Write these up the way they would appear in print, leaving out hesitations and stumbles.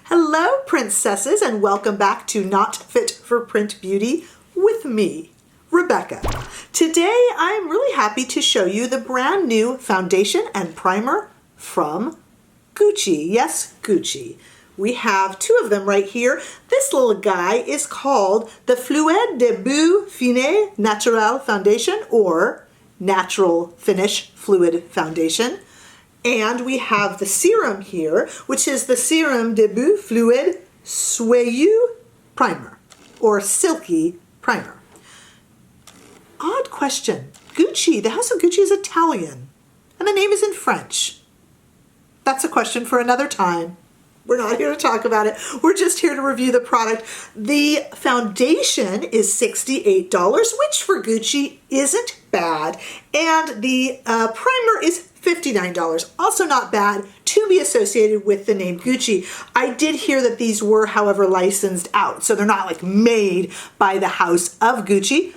Hello, princesses, and welcome back to Not Fit for Print Beauty with me, Rebecca. Today, I'm really happy to show you the brand new foundation and primer from Gucci. Yes, Gucci. We have two of them right here. This little guy is called the Fluide de Beaute Fini Naturel Foundation, or Natural Finish Fluid Foundation. And we have the serum here, which is the Serum de Beaute Fluide Soyeux Primer, or Silky Primer. Odd question. Gucci, the House of Gucci is Italian, and the name is in French. That's a question for another time. We're not here to talk about it. We're just here to review the product. The foundation is $68, which for Gucci isn't bad. And the primer is $59, also not bad to be associated with the name Gucci. I did hear that these were, however, licensed out, so they're not like made by the House of Gucci,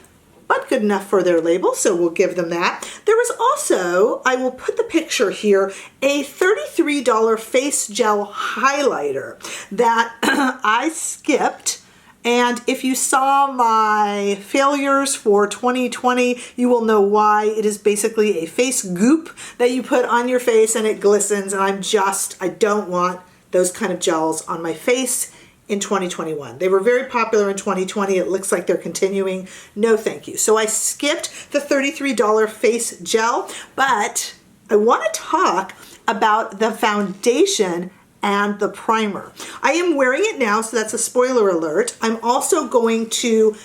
but good enough for their label, so we'll give them that. There was also, I will put the picture here, a $33 face gel highlighter that I skipped. And if you saw my failures for 2020, you will know why. It is basically a face goop that you put on your face and it glistens, and I don't want those kind of gels on my face in 2021. They were very popular in 2020. It looks like they're continuing. No, thank you. So I skipped the $33 face gel, but I want to talk about the foundation and the primer. I am wearing it now, so that's a spoiler alert. I'm also going to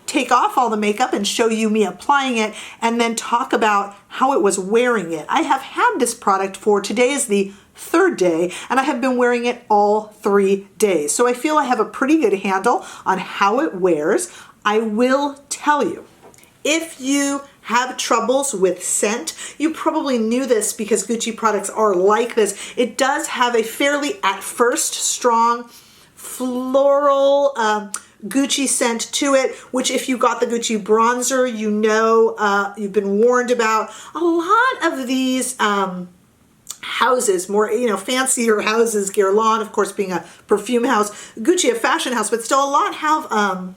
take off all the makeup and show you me applying it and then talk about how it was wearing it. I have had this product for, today is the third day, and I have been wearing it all 3 days. So I feel I have a pretty good handle on how it wears. I will tell you, if you have troubles with scent, you probably knew this because Gucci products are like this. It does have a fairly, at first, strong floral Gucci scent to it, which if you got the Gucci bronzer, you know, you've been warned about. A lot of these houses, more, fancier houses, Guerlain, of course, being a perfume house, Gucci a fashion house, but still a lot have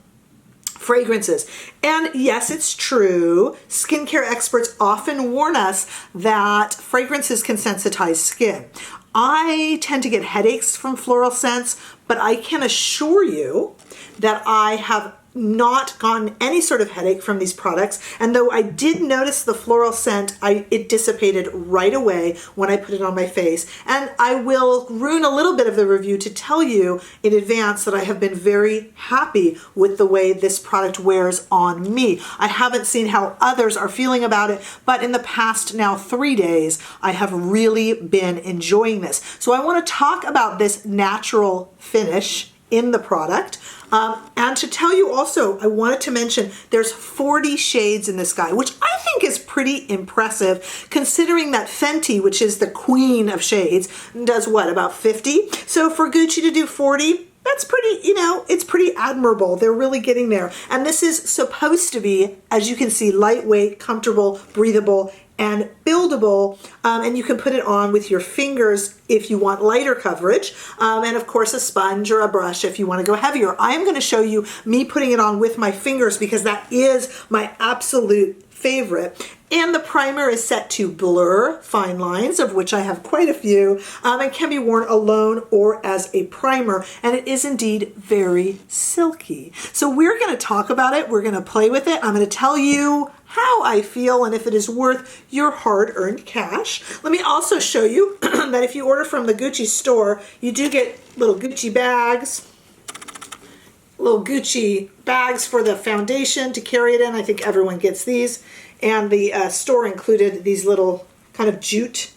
fragrances. And yes, it's true. Skincare experts often warn us that fragrances can sensitize skin. I tend to get headaches from floral scents, but I can assure you that I have not gotten any sort of headache from these products. And though I did notice the floral scent, it dissipated right away when I put it on my face. And I will ruin a little bit of the review to tell you in advance that I have been very happy with the way this product wears on me. I haven't seen how others are feeling about it, but in the past now 3 days, I have really been enjoying this. So I want to talk about this natural finish in the product. And to tell you also, I wanted to mention there's 40 shades in this guy, which I think is pretty impressive considering that Fenty, which is the queen of shades, does what, about 50? So for Gucci to do 40, that's pretty, it's pretty admirable. They're really getting there. And this is supposed to be, as you can see, lightweight, comfortable, breathable, and buildable, and you can put it on with your fingers if you want lighter coverage, and of course a sponge or a brush if you want to go heavier. I am going to show you me putting it on with my fingers because that is my absolute favorite. And the primer is set to blur fine lines, of which I have quite a few, and can be worn alone or as a primer, and it is indeed very silky. So we're going to talk about it, we're going to play with it, I'm going to tell you how I feel and if it is worth your hard-earned cash. Let me also show you that if you order from the Gucci store, you do get little Gucci bags, little Gucci bags for the foundation to carry it in. I think everyone gets these. And the store included these little kind of jute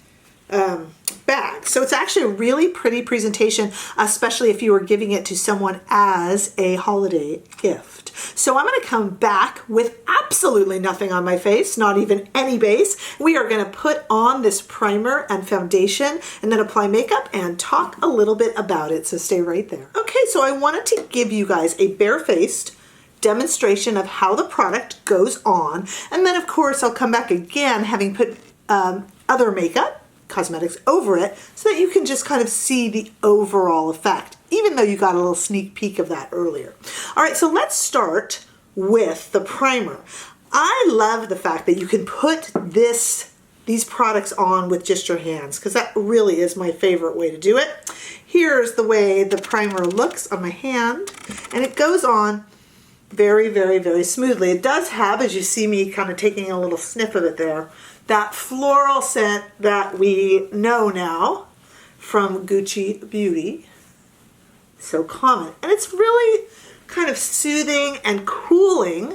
bags. So it's actually a really pretty presentation, especially if you were giving it to someone as a holiday gift. So I'm going to come back with absolutely nothing on my face, not even any base. We are going to put on this primer and foundation and then apply makeup and talk a little bit about it. So stay right there. Okay, so I wanted to give you guys a barefaced demonstration of how the product goes on. And then of course I'll come back again having put other makeup, cosmetics over it so that you can just kind of see the overall effect. Even even though you got a little sneak peek of that earlier. All right, so let's start with the primer. I love the fact that you can put these products on with just your hands, because that really is my favorite way to do it. Here's the way the primer looks on my hand, and it goes on very, very, very smoothly. It does have, as you see me kind of taking a little sniff of it there, that floral scent that we know now from Gucci Beauty. So common. And it's really kind of soothing and cooling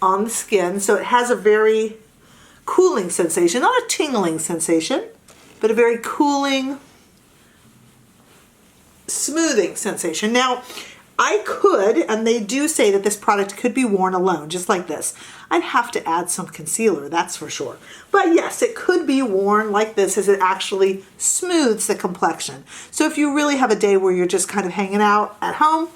on the skin. So it has a very cooling sensation, not a tingling sensation, but a very cooling, smoothing sensation. Now, I could, and they do say that this product could be worn alone, just like this. I'd have to add some concealer, that's for sure. But yes, it could be worn like this, as it actually smooths the complexion. So if you really have a day where you're just kind of hanging out at home,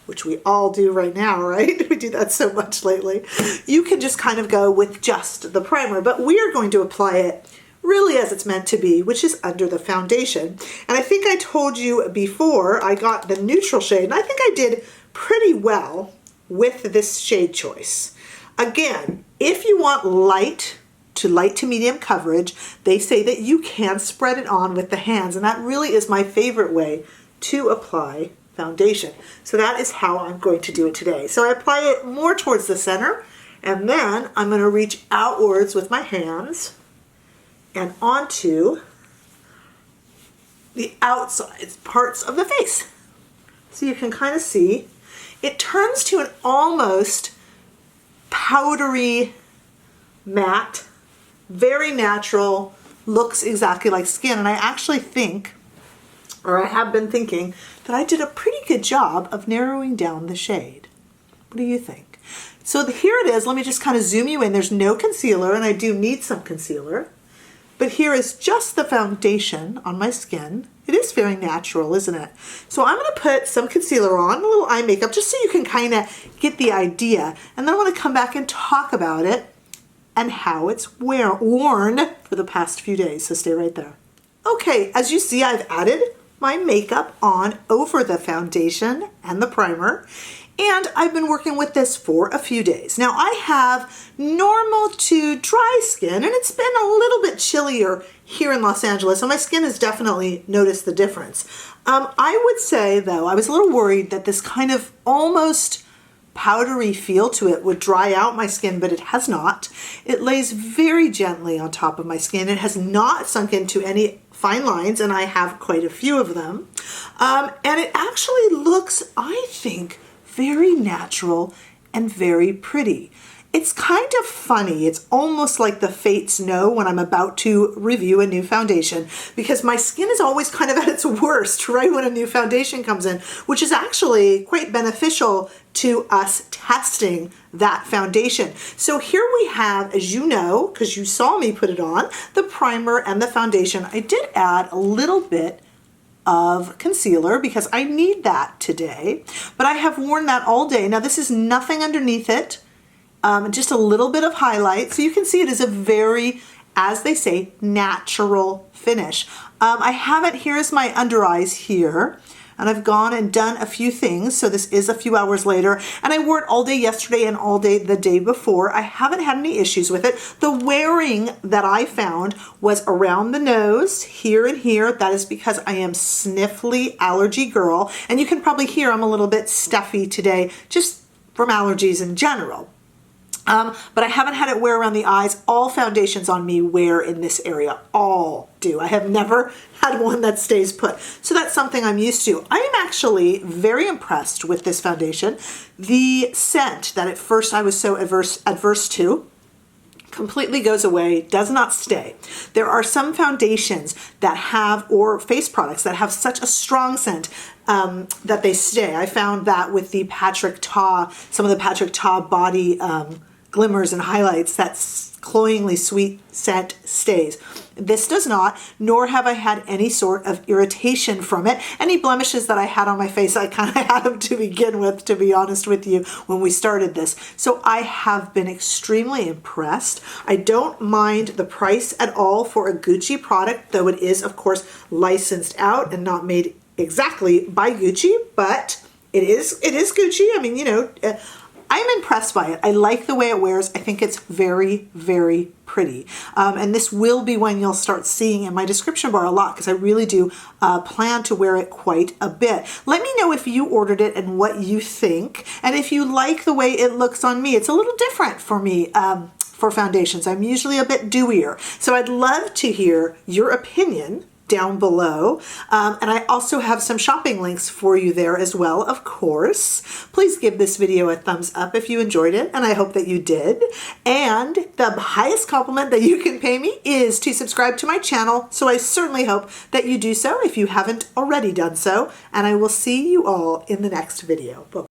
which we all do right now, right? We do that so much lately. You can just kind of go with just the primer, but we are going to apply it really as it's meant to be, which is under the foundation. And I think I told you before, I got the neutral shade, and I think I did pretty well with this shade choice. Again, if you want light to medium coverage, they say that you can spread it on with the hands, and that really is my favorite way to apply foundation. So that is how I'm going to do it today. So I apply it more towards the center, and then I'm going to reach outwards with my hands and onto the outside parts of the face. So you can kind of see it turns to an almost powdery matte, very natural, looks exactly like skin. And I actually think, or I have been thinking, that I did a pretty good job of narrowing down the shade. What do you think? So here it is. Let me just kind of zoom you in. There's no concealer, and I do need some concealer. But here is just the foundation on my skin. It is very natural, isn't it? So I'm going to put some concealer on, a little eye makeup, just so you can kind of get the idea. And then I want to come back and talk about it and how it's worn for the past few days. So stay right there. Okay, as you see, I've added my makeup on over the foundation and the primer. And I've been working with this for a few days. Now I have normal to dry skin, and it's been a little bit chillier here in Los Angeles, and my skin has definitely noticed the difference. I would say though, I was a little worried that this kind of almost powdery feel to it would dry out my skin, but it has not. It lays very gently on top of my skin. It has not sunk into any fine lines, and I have quite a few of them. And it actually looks, I think, very natural and very pretty. It's kind of funny. It's almost like the fates know when I'm about to review a new foundation, because my skin is always kind of at its worst right when a new foundation comes in, which is actually quite beneficial to us testing that foundation. So here we have, as you know, because you saw me put it on, the primer and the foundation. I did add a little bit of concealer because I need that today, but I have worn that all day. Now this is nothing underneath it, just a little bit of highlight. So you can see it is a very, as they say, natural finish. I have it, here's my under eyes here, and I've gone and done a few things. So this is a few hours later, and I wore it all day yesterday and all day the day before. I haven't had any issues with it. The wearing that I found was around the nose, here and here. That is because I am sniffly allergy girl, and you can probably hear I'm a little bit stuffy today, just from allergies in general. But I haven't had it wear around the eyes. All foundations on me wear in this area, all do. I have never had one that stays put. So that's something I'm used to. I am actually very impressed with this foundation. The scent that at first I was so adverse to completely goes away, does not stay. There are some foundations that have, or face products that have such a strong scent that they stay. I found that with the Patrick Ta, some of the Patrick Ta body glimmers and highlights, that cloyingly sweet scent stays. This does not, nor have I had any sort of irritation from it. Any blemishes that I had on my face, I kind of had them to begin with, to be honest with you, when we started this. So I have been extremely impressed. I don't mind the price at all for a Gucci product, though it is, of course, licensed out and not made exactly by Gucci, but it is Gucci. I mean, you know, I'm impressed by it. I like the way it wears. I think it's very, very pretty. And this will be one you'll start seeing in my description bar a lot because I really do plan to wear it quite a bit. Let me know if you ordered it and what you think. And if you like the way it looks on me, it's a little different for me. For foundations, I'm usually a bit dewier. So I'd love to hear your opinion down below. And I also have some shopping links for you there as well, of course. Please give this video a thumbs up if you enjoyed it, and I hope that you did. And the highest compliment that you can pay me is to subscribe to my channel, so I certainly hope that you do so if you haven't already done so, and I will see you all in the next video. Bye.